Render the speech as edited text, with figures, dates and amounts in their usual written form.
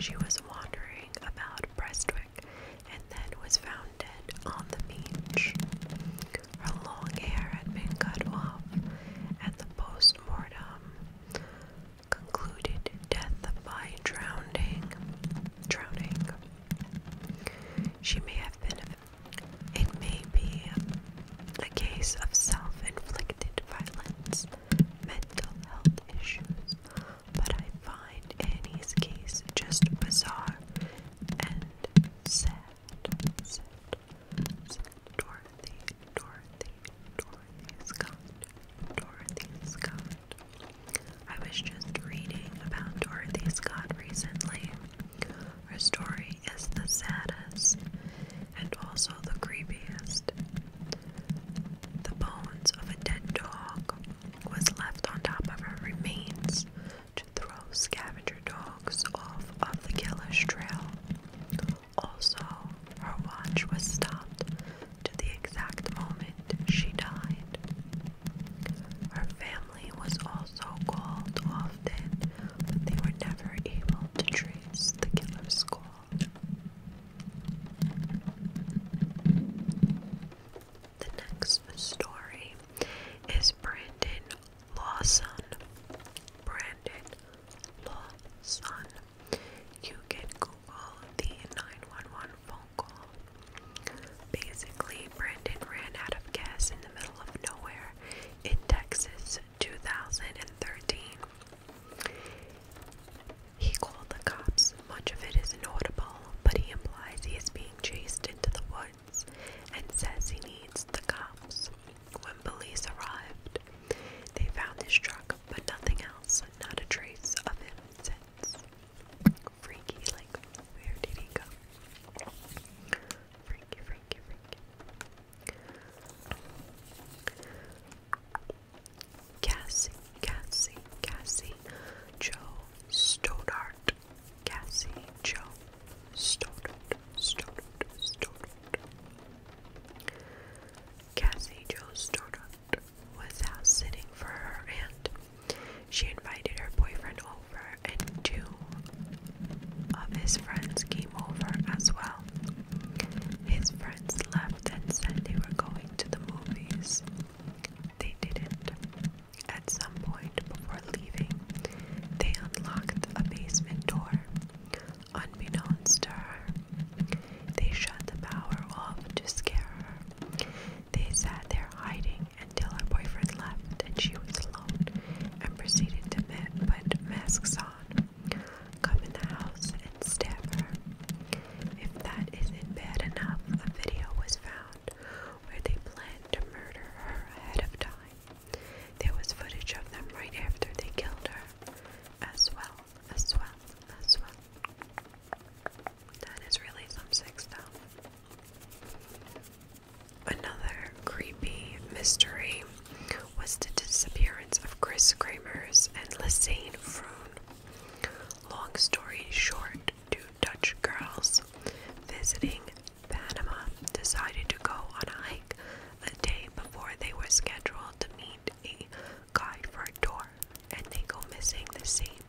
She was wandering about Prestwick and then was found dead on the beach. Her long hair had been cut off, and the post-mortem concluded death by drowning. She may have been, it may be a case of self-inflicted violence, mental health issues, but I find Annie's case just bizarre and sad. Dorothy Scott. I was just reading about Dorothy Scott recently. Her story is the saddest and also the creepiest. The bones of a dead dog was left on top of her remains to throw scavenger dogs off of the killer's trail. Also, her watch was stopped to the exact moment she died. Her family was also called often, but they were never able to trace the killer's call. The next story is Brandon Lawson. You can Google the 911 phone call. Basically, Brandon ran out of gas in the middle of nowhere in Texas, 2013. He called the cops. Much of it is inaudible, but he implies he is being chased into the woods and says he needs the cops. When police arrived, they found his truck, but nothing else, not a trace of him since. Freaky, like, where did he go? Freaky. Cassie Jo Stoddart. Cassie Jo Stoddart. Cassie Jo Stoddart was house sitting for her aunt. She invited her boyfriend over, and 2 of his friends came over as well. His friends left and said they were going to the movies. They didn't. At some point before leaving, they unlocked a basement door. Unbeknownst to her, they shut the power off to scare her. They sat there hiding until her boyfriend left and she was alone, and proceeded to put masks on, come in the house and stab her. If that isn't bad enough, a video was found where they planned to murder her ahead of time. There was footage of them right after they killed her, as well. That is really some sick stuff. Another creepy mystery was the disappearance of Kris Kremers and Lisanne Froon. Long story short, 2 Dutch girls visiting Panama decided to go on a hike a day before they were scheduled to meet a guy for a tour, and they go missing the same